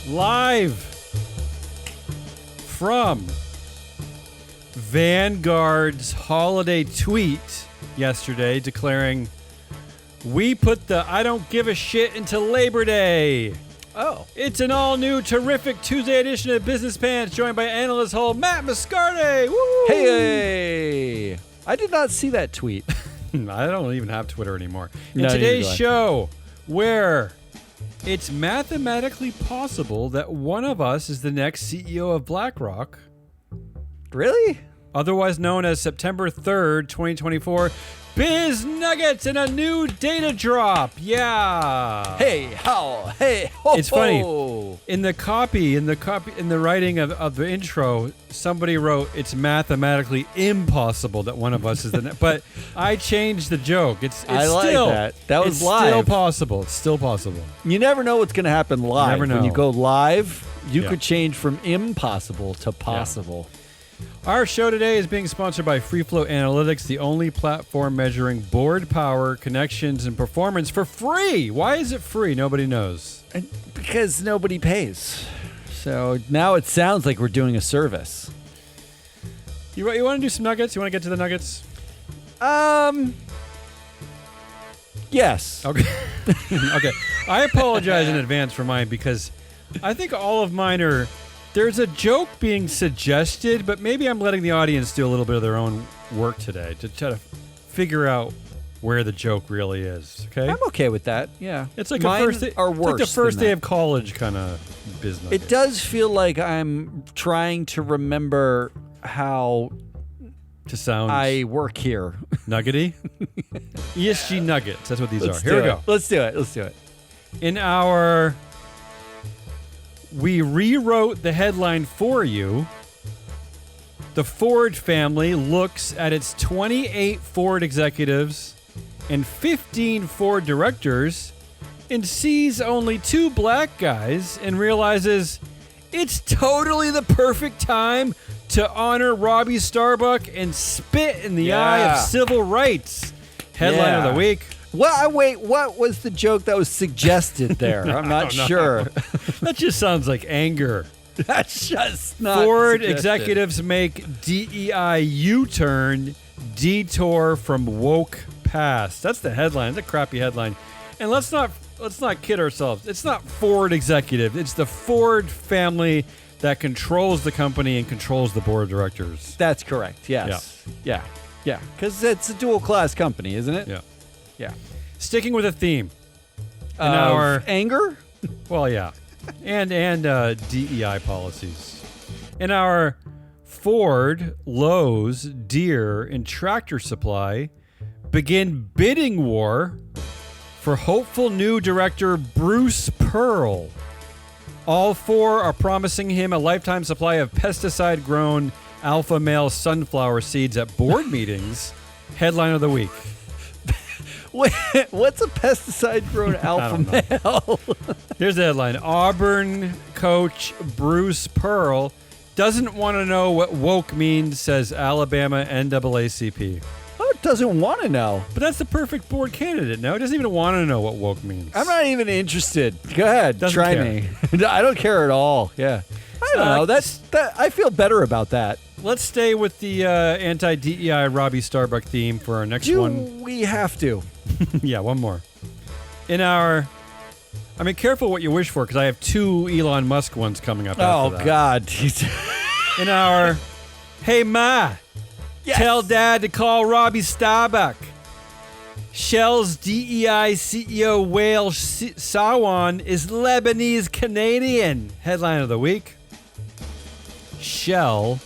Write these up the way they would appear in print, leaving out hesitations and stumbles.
live from Vanguard's holiday tweet yesterday declaring, we put the I don't give a shit into Labor Day. Oh. It's an all-new, terrific Tuesday edition of Business Pants, joined by analyst Hull Matt Moscardi. Woo! Hey! I did not see that tweet. I don't even have Twitter anymore. In No, today's neither do I. show, where it's mathematically possible that one of us is the next CEO of BlackRock, Really? otherwise known as September 3rd, 2024, BIZ Nuggets and a new data drop. Yeah. Hey, how? Hey, ho, It's funny. ho. In the writing of the intro, somebody wrote, "It's mathematically impossible that one of us is the." But I changed the joke. It's I like still that. That was it's live. Still possible. It's still possible. You never know what's going to happen live. Never know. When you go live, you Yeah. could change from impossible to possible. Our show today is being sponsored by Free Flow Analytics, the only platform measuring board power, connections, and performance for free. Why is it free? Nobody knows. And because nobody pays. So now it sounds like we're doing a service. You want to do some nuggets? You want to get to the nuggets? Yes. Okay. Okay. I apologize in advance for mine because I think all of mine are. There's a joke being suggested, but maybe I'm letting the audience do a little bit of their own work today to try to figure out where the joke really is. Okay. I'm okay with that. Yeah. It's like Mine a first day, are it's like the worse first than day that. of college kind of business. It does feel like I'm trying to remember how to sound I work here. nuggety. ESG nuggets. That's what these Let's are. Here we do go. it. Let's do it. Let's do it. We rewrote the headline for you. The Ford family looks at its 28 Ford executives and 15 Ford directors and sees only 2 black guys and realizes it's totally the perfect time to honor Robbie Starbuck and spit in the eye Yeah. of civil rights. Headline of Yeah. the week. Well, wait, what was the joke that was suggested there? I'm not No. sure. That just sounds like anger. That's just not Ford suggested. executives make DEI U-turn, detour from woke past. That's the headline. It's a crappy headline. And let's not kid ourselves. It's not Ford executive. It's the Ford family that controls the company and controls the board of directors. That's correct. Yes. Yeah. Yeah. Because it's a dual class company, isn't it? Yeah. Yeah. Sticking with a theme. In Of our anger? Well, yeah, and DEI policies. In our Ford, Lowe's, Deere, and Tractor Supply begin bidding war for hopeful new director Bruce Pearl. All 4 are promising him a lifetime supply of pesticide-grown alpha male sunflower seeds at board meetings. Headline of the week. Wait, what's a pesticide-grown alpha male? Here's the headline. Auburn coach Bruce Pearl doesn't want to know what woke means, says Alabama NAACP. Oh, it doesn't want to know. But that's the perfect board candidate, no? It doesn't even want to know what woke means. I'm not even interested. Go ahead, Doesn't try care. me. I don't care at all. Yeah, I don't know. That I feel better about that. Let's stay with the anti-DEI Robbie Starbuck theme for our next Do one. we have to? Yeah, one more. Careful what you wish for, because I have 2 Elon Musk ones coming up Oh after that. God! In our, hey Ma, Yes. tell Dad to call Robbie Starbuck. Shell's DEI CEO Wael Sawan is Lebanese Canadian. Headline of the week. Shell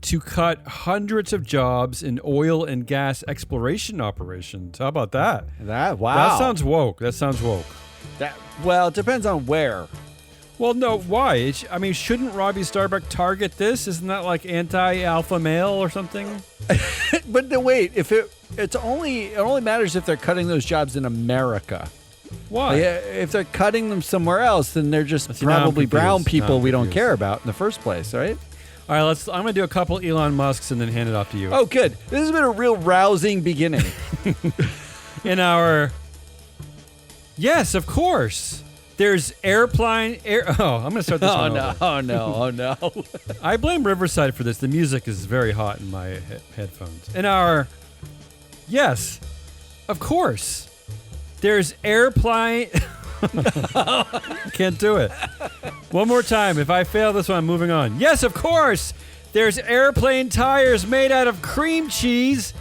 to cut hundreds of jobs in oil and gas exploration operations. How about that? Wow. That sounds woke. Well, it depends on where. Well, no, why? Shouldn't Robbie Starbuck target this? Isn't that like anti-alpha male or something? But wait, if it only matters if they're cutting those jobs in America. Why? If they're cutting them somewhere else, then they're just See, now I'm probably brown confused. Now people I'm we don't confused. care about in the first place, right? All right, I'm going to do a couple Elon Musks and then hand it off to you. Oh, good. This has been a real rousing beginning. In our, yes, of course, There's airplane. Oh, I'm going to start this one over. Oh no. I blame Riverside for this. The music is very hot in my headphones. Yes, of course. There's airplane. Can't do it. One more time. If I fail this one, I'm moving on. Yes, of course. There's airplane tires made out of cream cheese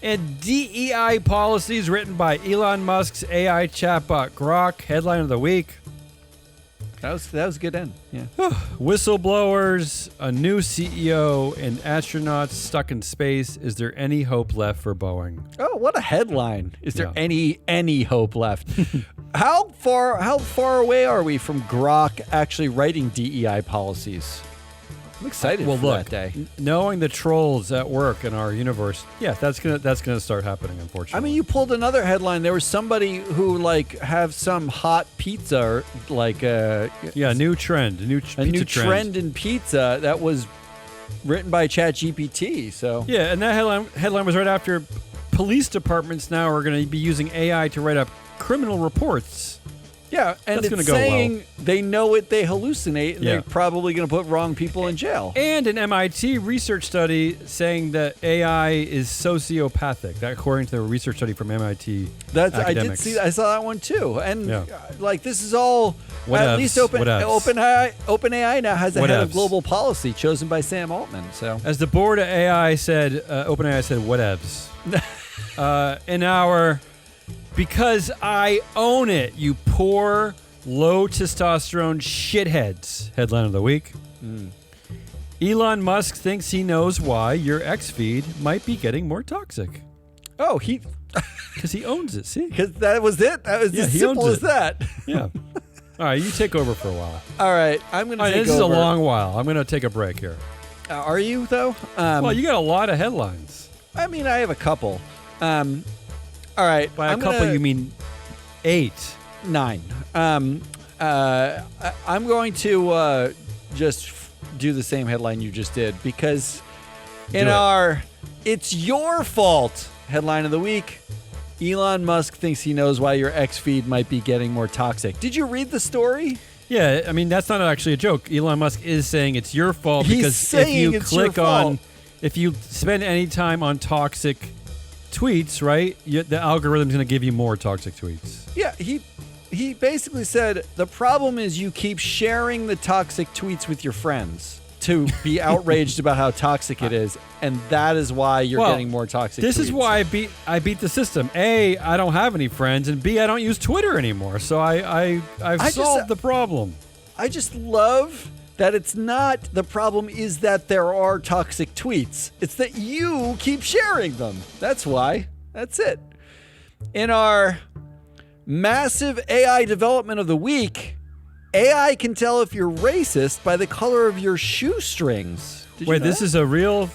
and DEI policies written by Elon Musk's AI chatbot Grok. Headline of the week. That was a good end. Yeah. Whistleblowers, a new CEO, and astronauts stuck in space. Is there any hope left for Boeing? Oh, what a headline! Is there any hope left? How far away are we from Grok actually writing DEI policies? I'm excited for that day. Knowing the trolls at work in our universe, that's gonna start happening. Unfortunately, I mean, you pulled another headline. There was somebody who have some hot pizza, new trend, a new trend in pizza that was written by ChatGPT. So and that headline was right after police departments now are going to be using AI to write up criminal reports. Yeah, and that's it's go saying well. They know it, they hallucinate, and they're probably going to put wrong people in jail. And an MIT research study saying that AI is sociopathic. That according to a research study from MIT academics. I did see that. I saw that one too. And this is all at least OpenAI now has a head of global policy chosen by Sam Altman. So as the board of AI said, OpenAI said, whatevs. Because I own it, you poor, low testosterone shitheads. Headline of the week. Elon Musk thinks he knows why your X feed might be getting more toxic. Oh, because he owns it. See, because that was it. That was as simple as that. Yeah. All right, you take over for a while. All right, I'm going to take over. This is a long while. I'm going to take a break here. Are you though? Well, you got a lot of headlines. I mean, I have a couple. All right. By a couple, you mean 8. 9. I'm going to just do the same headline you just did because It's Your Fault headline of the week, Elon Musk thinks he knows why your X feed might be getting more toxic. Did you read the story? Yeah, I mean, that's not actually a joke. Elon Musk is saying it's your fault because if you spend any time on toxic tweets, right, the algorithm's going to give you more toxic tweets. Yeah, he basically said the problem is you keep sharing the toxic tweets with your friends to be outraged about how toxic it is, and that is why you're getting more toxic tweets. This is why I beat the system. A, I don't have any friends, and B, I don't use Twitter anymore, so I've solved the problem. I just love that it's not the problem is that there are toxic tweets. It's that you keep sharing them. That's why. That's it. In our massive AI development of the week, AI can tell if you're racist by the color of your shoestrings. Wait, this is a real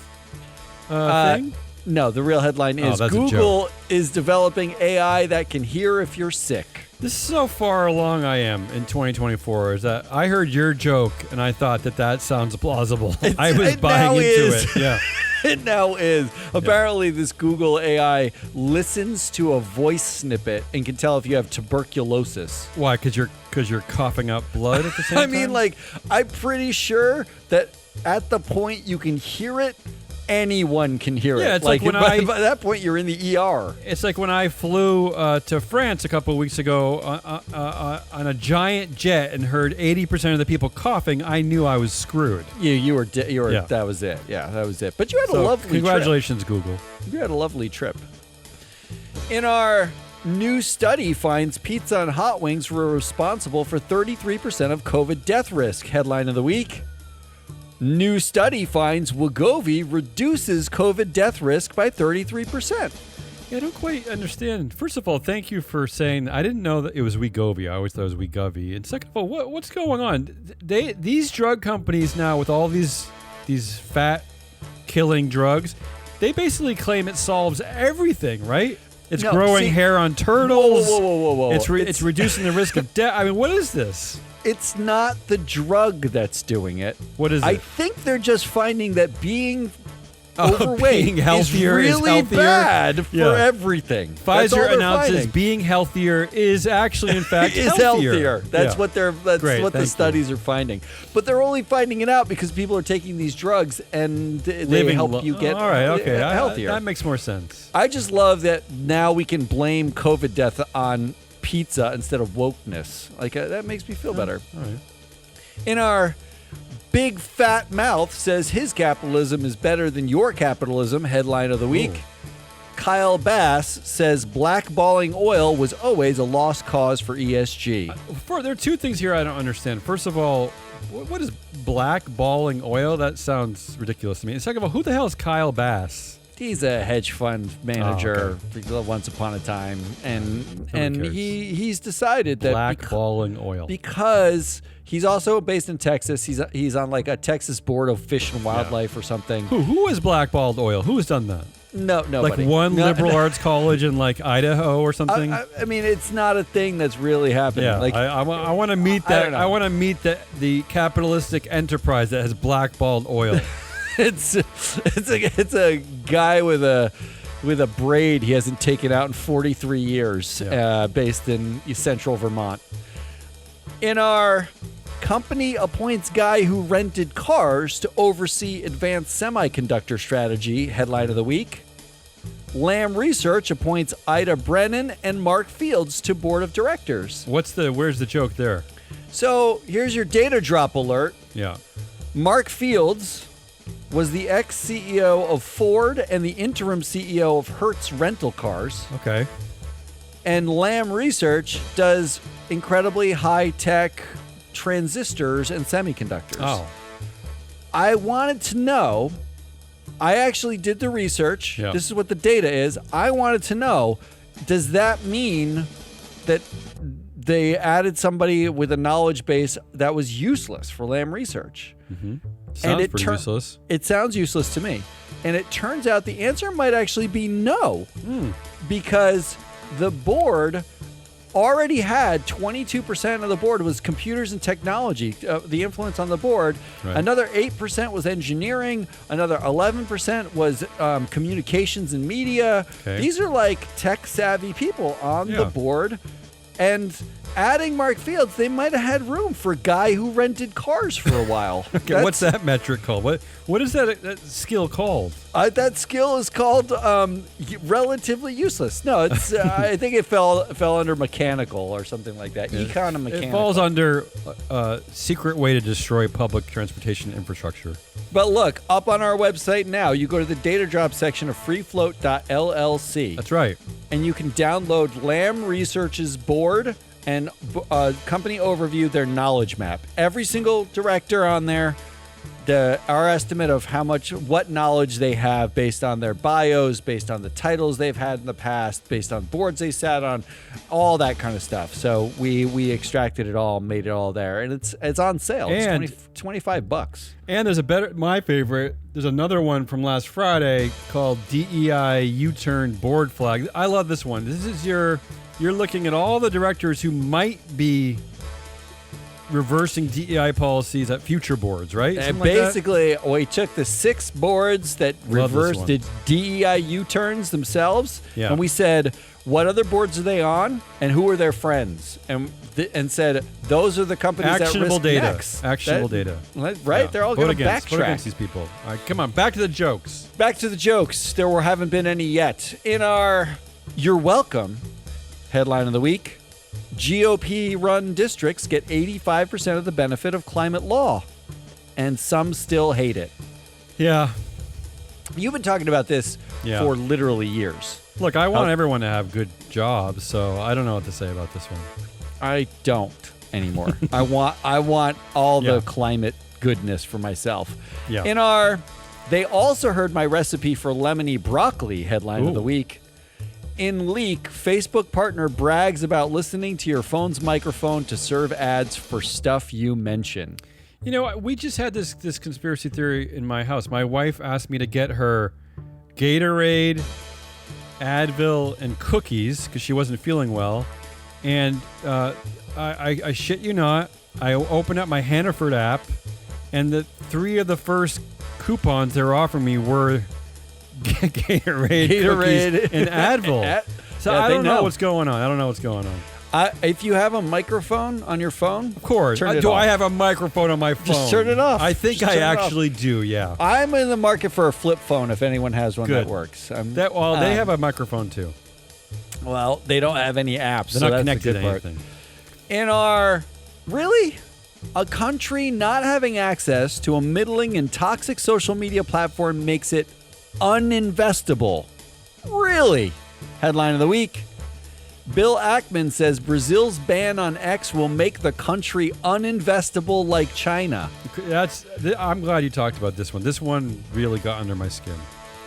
thing? No, the real headline is Google is developing AI that can hear if you're sick. This is how far along I am in 2024 is that I heard your joke and I thought that sounds plausible. I was buying into it. Yeah. It now is. Apparently, this Google AI listens to a voice snippet and can tell if you have tuberculosis. Why? Because you're coughing up blood at the same time? I mean, I'm pretty sure that at the point you can hear it, anyone can hear it. Yeah, it's like when by that point you're in the ER. It's like when I flew to France a couple of weeks ago on a giant jet and heard 80% of the people coughing. I knew I was screwed. You were. That was it. Yeah, that was it. But you had a lovely congratulations, trip. Google. You had a lovely trip. In our new study finds pizza and hot wings were responsible for 33% of COVID death risk. Headline of the week. New study finds Wegovy reduces COVID death risk by 33%. Yeah, I don't quite understand. First of all, thank you for saying I didn't know that it was Wegovy. I always thought it was Wegovy. And second of all, what's going on? These drug companies now with all these fat killing drugs, they basically claim it solves everything, right? It's growing hair on turtles. Whoa. It's reducing the risk of death. I mean, what is this? It's not the drug that's doing it. What is it? I think they're just finding that being overweight being healthier is is really healthier. bad for Yeah. everything. That's all Pfizer they're announces finding. being healthier is actually, in fact, is healthier. That's Yeah. what Great, what the thank you. studies are finding. But they're only finding it out because people are taking these drugs and they help you get all right, okay. healthier. That makes more sense. I just love that now we can blame COVID death on pizza instead of wokeness. Like that makes me feel better. All right. In our big fat mouth says his capitalism is better than your capitalism headline of the week. Ooh. Kyle Bass says blackballing oil was always a lost cause for ESG. There are two things here I don't understand. First of all, what is blackballing oil? That sounds ridiculous to me. And second of all, who the hell is Kyle Bass? He's a hedge fund manager Oh, once upon a time, and cares. he's decided that Blackballing oil. because he's also based in Texas. He's on like a Texas Board of Fish and Wildlife or something. Who has blackballed oil? Who has done that? No, Like nobody. one No, liberal no. arts college in like Idaho or something? I mean, it's not a thing that's really happening. Yeah, Like, I want to meet I that. don't know. I want to meet the capitalistic enterprise that has blackballed oil. it's a guy with a braid he hasn't taken out in 43 years, Yeah. based in central Vermont. In our company appoints guy who rented cars to oversee advanced semiconductor strategy headline of the week. Lamb Research appoints Ida Brennan and Mark Fields to board of directors. Where's the joke there? So here's your data drop alert. Yeah. Mark Fields was the ex-CEO of Ford and the interim CEO of Hertz Rental Cars. Okay. And Lamb Research does incredibly high-tech transistors and semiconductors. Oh. I wanted to know, I actually did the research. Yeah. This is what the data is. I wanted to know, does that mean that they added somebody with a knowledge base that was useless for Lamb Research? Sounds pretty useless. It sounds useless to me. And it turns out the answer might actually be no. Because the board already had 22% of the board was computers and technology, the influence on the board. Right. Another 8% was engineering. Another 11% was communications and media. Okay. These are like tech-savvy people on the Yeah. board. And adding Mark Fields, they might have had room for a guy who rented cars for a while. Okay, what's that metric called? What is that skill called? That skill is called relatively useless. No, it's I think it fell under mechanical or something like that. Econ and mechanical. It falls under secret way to destroy public transportation infrastructure. But look, up on our website now, you go to the data drop section of freefloat.llc. That's right. And you can download Lamb Research's board and company overview, their knowledge map. Every single director on there, our estimate of what knowledge they have based on their bios, based on the titles they've had in the past, based on boards they sat on, all that kind of stuff. So we extracted it all, made it all there, and it's on sale. And- It's $25. And there's my favorite, there's another one from last Friday called DEI U-Turn Board Flag. I love this one. This is you're looking at all the directors who might be reversing DEI policies at future boards, right? And Something like that? basically, we took the 6 boards that Love this reversed one. did DEI U-turns themselves, Yeah. and we said, what other boards are they on, and who are their friends, and said those are the companies Actionable that risk data. next. Actionable data. Right? Yeah. They're all Vote going to against backtrack. these people. All right, come on, back to the jokes. Back to the jokes. There haven't been any yet. In our You're Welcome headline of the week, GOP-run districts get 85% of the benefit of climate law, and some still hate it. Yeah. You've been talking about this Yeah. for literally years. Look, I want everyone to have good jobs, so I don't know what to say about this one. I don't anymore. I want all Yeah. the climate goodness for myself. Yeah. They also heard my recipe for lemony broccoli headline of the Ooh. week. In leak, Facebook partner brags about listening to your phone's microphone to serve ads for stuff you mention. You know, we just had this conspiracy theory in my house. My wife asked me to get her Gatorade, Advil, and cookies because she wasn't feeling well. And I shit you not, I opened up my Hannaford app, and the 3 of the first coupons they were offering me were Gatorade, cookies, and Advil. So Yeah, I they don't know know. what's going on. If you have a microphone on your phone, Of course. turn it Do off. I have a microphone on my phone? Just turn it off. I think Just I turn it off. actually do, yeah. I'm in the market for a flip phone if anyone has one Good. that works. They have a microphone too. Well, they don't have any apps. They're so not that's connected the to good part. anything. In our a country not having access to a middling and toxic social media platform makes it uninvestable. Really? Headline of the week. Bill Ackman says Brazil's ban on X will make the country uninvestable like China. I'm glad you talked about this one. This one really got under my skin.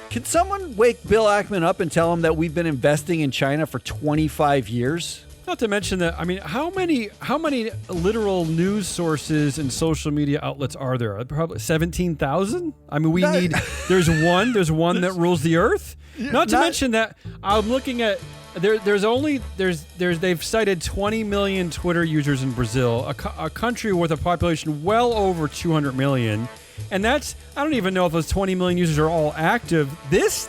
Can someone wake Bill Ackman up and tell him that we've been investing in China for 25 years? Not to mention that, I mean, how many literal news sources and social media outlets are there? Probably 17,000? I mean, there's one that rules the earth. Not to mention that I'm looking at they've cited 20 million Twitter users in Brazil, a country with a population well over 200 million. And I don't even know if those 20 million users are all active. That's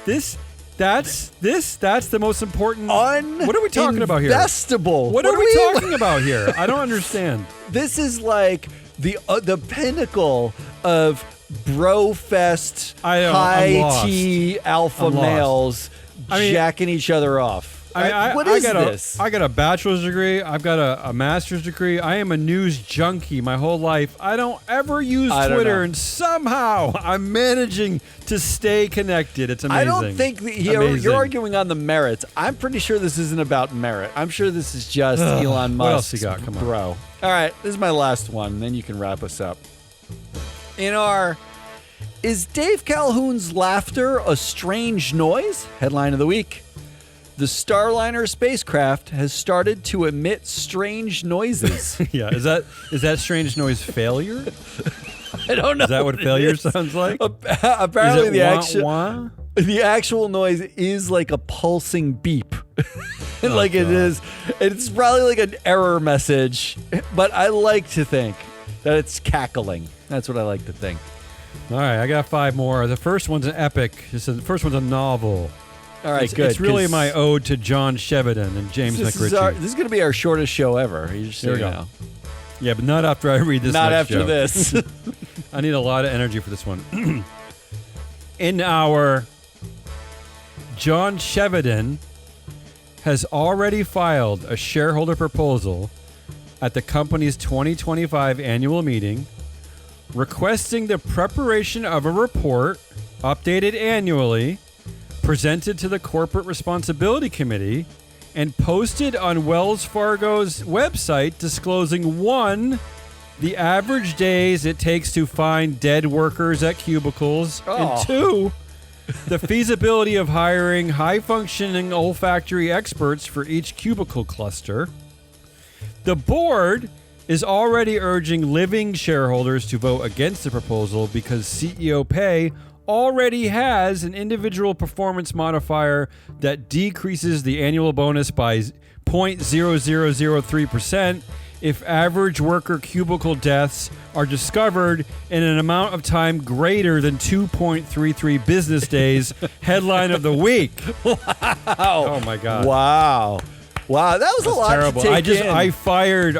the most important. What are we talking about here? Investable. What are we talking about here? I don't understand. This is like the pinnacle of bro-fest, high tea alpha males jacking each other off. What is this? I got a bachelor's degree. I've got a master's degree. I am a news junkie my whole life. I don't ever use Twitter, and somehow I'm managing to stay connected. It's amazing. I don't think you're arguing on the merits. I'm pretty sure this isn't about merit. I'm sure this is just Elon Musk. What else you got? Come on. Bro. All right, this is my last one, then you can wrap us up. Is Dave Calhoun's laughter a strange noise? Headline of the week. The Starliner spacecraft has started to emit strange noises. Yeah, is that strange noise failure? I don't know. Is that what failure sounds like? Apparently, wah? the actual noise is like a pulsing beep. Like it is. It's probably like an error message, but I like to think that it's cackling. That's what I like to think. All right, I got 5 more. The first one's an epic. The first one's a novel. All right, good. It's really my ode to John Sheridan and James McRitchie. This is going to be our shortest show ever. Here we go. Yeah, but not after I read this. Not next after show. this. I need a lot of energy for this one. In our John Sheridan has already filed a shareholder proposal at the company's 2025 annual meeting, requesting the preparation of a report, updated annually, presented to the Corporate Responsibility Committee, and posted on Wells Fargo's website, disclosing 1, the average days it takes to find dead workers at cubicles, and 2, the feasibility of hiring high-functioning olfactory experts for each cubicle cluster. The board is already urging living shareholders to vote against the proposal because CEO pay already has an individual performance modifier that decreases the annual bonus by 0.0003% if average worker cubicle deaths are discovered in an amount of time greater than 2.33 business days. Headline of the week. Wow. Oh my God. Wow, that was a lot terrible. to take in. I fired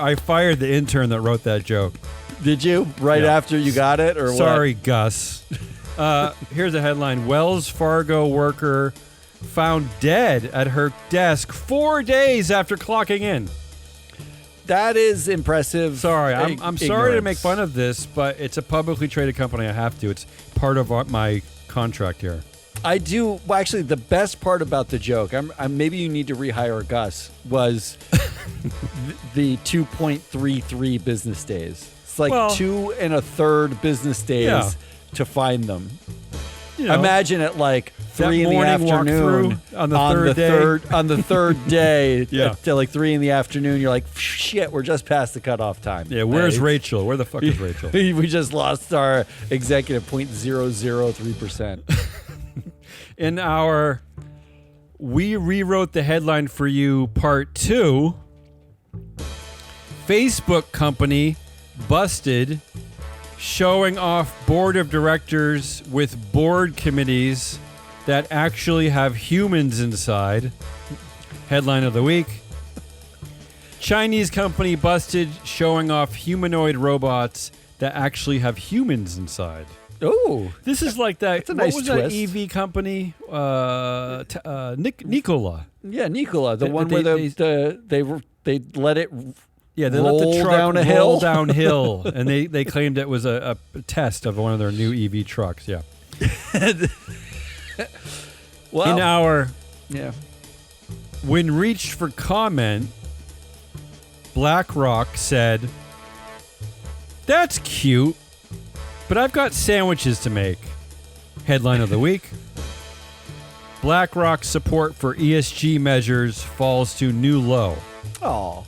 the intern that wrote that joke. Did you? Right after you got it, or Sorry, Gus. Here's a headline. Wells Fargo worker found dead at her desk 4 days after clocking in. That is impressive. Sorry, I'm sorry to make fun of this, but it's a publicly traded company. I have to. It's part of my contract here. I do. Well, actually, the best part about the joke, maybe you need to rehire Gus, was the 2.33 business days. It's like 2 1/3 business days to find them. You know, imagine at like 3 in the afternoon on the third day Yeah. till like 3 in the afternoon. You're like, shit, we're just past the cutoff time. Yeah, where's Rachel? Where the fuck is Rachel? We just lost our executive 0.003%. In our We Rewrote the Headline for You Part 2, Facebook company busted showing off board of directors with board committees that actually have humans inside. Headline of the week. Chinese company busted showing off humanoid robots that actually have humans inside. Oh, This is like that. That's a nice what was twist. that EV company? Nikola. yeah, Nikola, the They- one they- where they let it. Yeah, they let the Roll truck down a roll hill? downhill, and they claimed it was a test of one of their new EV trucks. Yeah. Well, In our yeah. when reached for comment, BlackRock said, "That's cute, but I've got sandwiches to make." Headline of the week. BlackRock's support for ESG measures falls to new low. Oh,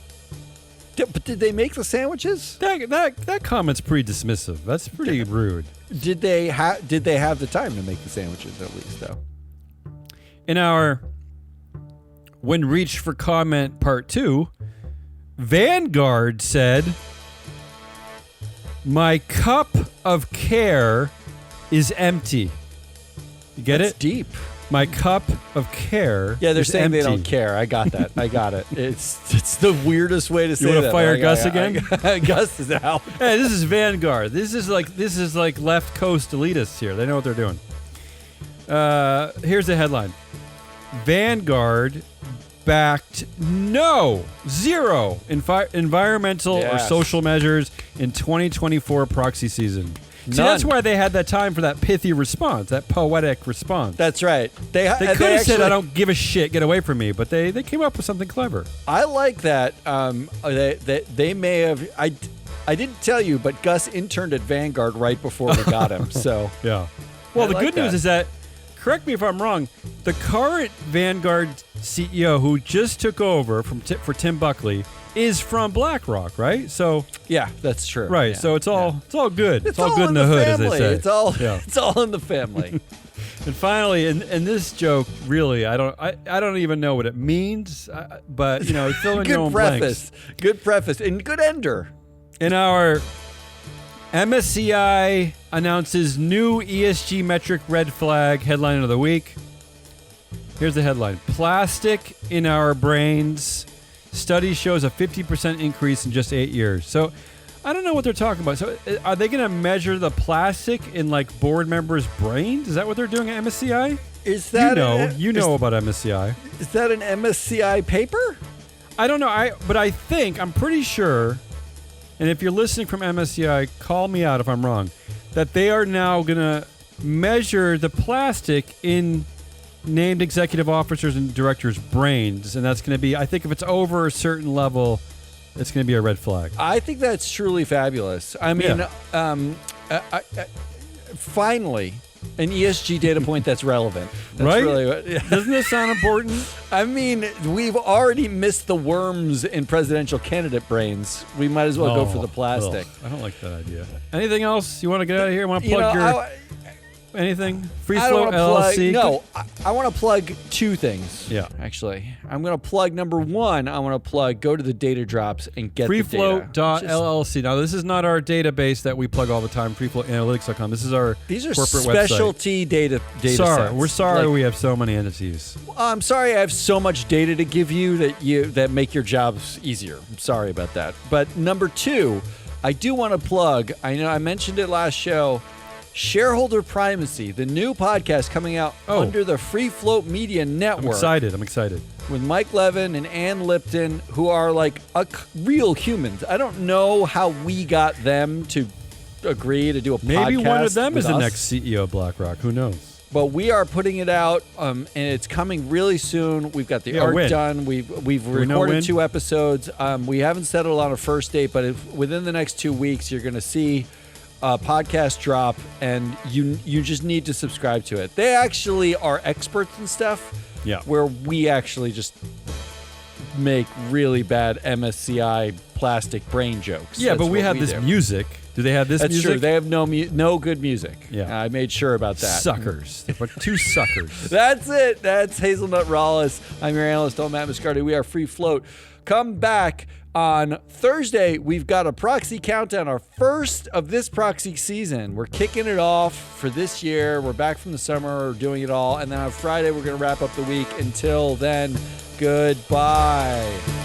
but did they make the sandwiches? That comment's pretty dismissive. That's pretty rude. Did they have the time to make the sandwiches at least though? In our when reached for comment part 2, Vanguard said, "My cup of care is empty." You get That's it? deep. My cup of care. Yeah, they're is saying empty. they don't care. I got that. I got it. It's the weirdest way to say wanna that. fire Gus again? Gus is out. Hey, this is Vanguard. This is like left coast elitists here. They know what they're doing. Here's the headline. Vanguard backed zero environmental or Yes. social measures in 2024 proxy season. See, that's None. why they had that time for that pithy response, that poetic response. That's right. They They could have said, actually- "I don't give a shit, get away from me," but they came up with something clever. I like that. They may have. I didn't tell you, but Gus interned at Vanguard right before we got him. So Yeah. Well, I the like good news that. is that, correct me if I'm wrong, the current Vanguard CEO who just took over for Tim Buckley is from BlackRock, right? So yeah, that's true. right, Yeah. so it's all good. It's all good in the hood, as they family. say. It's all Yeah. it's all in the family. And finally, and this joke really, I don't even know what it means, but fill in your own Good preface. blanks. Good preface and good ender. In our MSCI announces new ESG metric red flag. Headline of the week. Here's the headline. Plastic in our brains. Study shows a 50% increase in just 8 years. So I don't know what they're talking about. So are they going to measure the plastic in like board members' brains? Is that what they're doing at MSCI? Is that You know about MSCI. Is that an MSCI paper? I don't know. I'm pretty sure, and if you're listening from MSCI, call me out if I'm wrong, that they are now going to measure the plastic in named executive officers and directors' brains, and that's going to be, I think if it's over a certain level, it's going to be a red flag. I think that's truly fabulous. I mean, finally, an ESG data point that's relevant. That's Right? Really what, yeah. Doesn't this sound important? I mean, we've already missed the worms in presidential candidate brains. We might as well go for the plastic. Ugh, I don't like that idea. Anything else you want to get out of here? Want to You plug know, anything? Free I Flow don't want to LLC? plug. No, I want to plug two things. Yeah. Actually, I'm going to plug number one. I want to plug. Go to the data drops and get the data. Freefloat.llc. Now, this is not our database that we plug all the time, freefloatanalytics.com. This is our These are corporate specialty data Sorry, sets. we're sorry Like, we have so many entities. I'm sorry I have so much data to give you that make your jobs easier. I'm sorry about that. But number two, I do want to plug. I know I mentioned it last show. Shareholder Primacy, the new podcast coming out under the Free Float Media Network. I'm excited. With Mike Levin and Ann Lipton, who are like real humans. I don't know how we got them to agree to do a podcast. Maybe one of them with is the us. next CEO of BlackRock. Who knows? But we are putting it out, and it's coming really soon. We've got the art when? done. We've we know when? recorded 2 episodes. We haven't settled on a first date, but within the next 2 weeks, you're going to see a podcast drop, and you just need to subscribe to it. They actually are experts and stuff. Yeah. Where we actually just make really bad MSCI plastic brain jokes. Yeah, That's but we what have this do. music. Do they have this That's music? true. They have no good music. Yeah. I made sure about that. Suckers. But 2 suckers. That's it. That's Hazelnut Rawlis. I'm your analyst, Matt Muscardi. We are Free Float. Come back on Thursday. We've got a proxy countdown, our first of this proxy season. We're kicking it off for this year. We're back from the summer. We're doing it all. And then on Friday, we're going to wrap up the week. Until then, goodbye.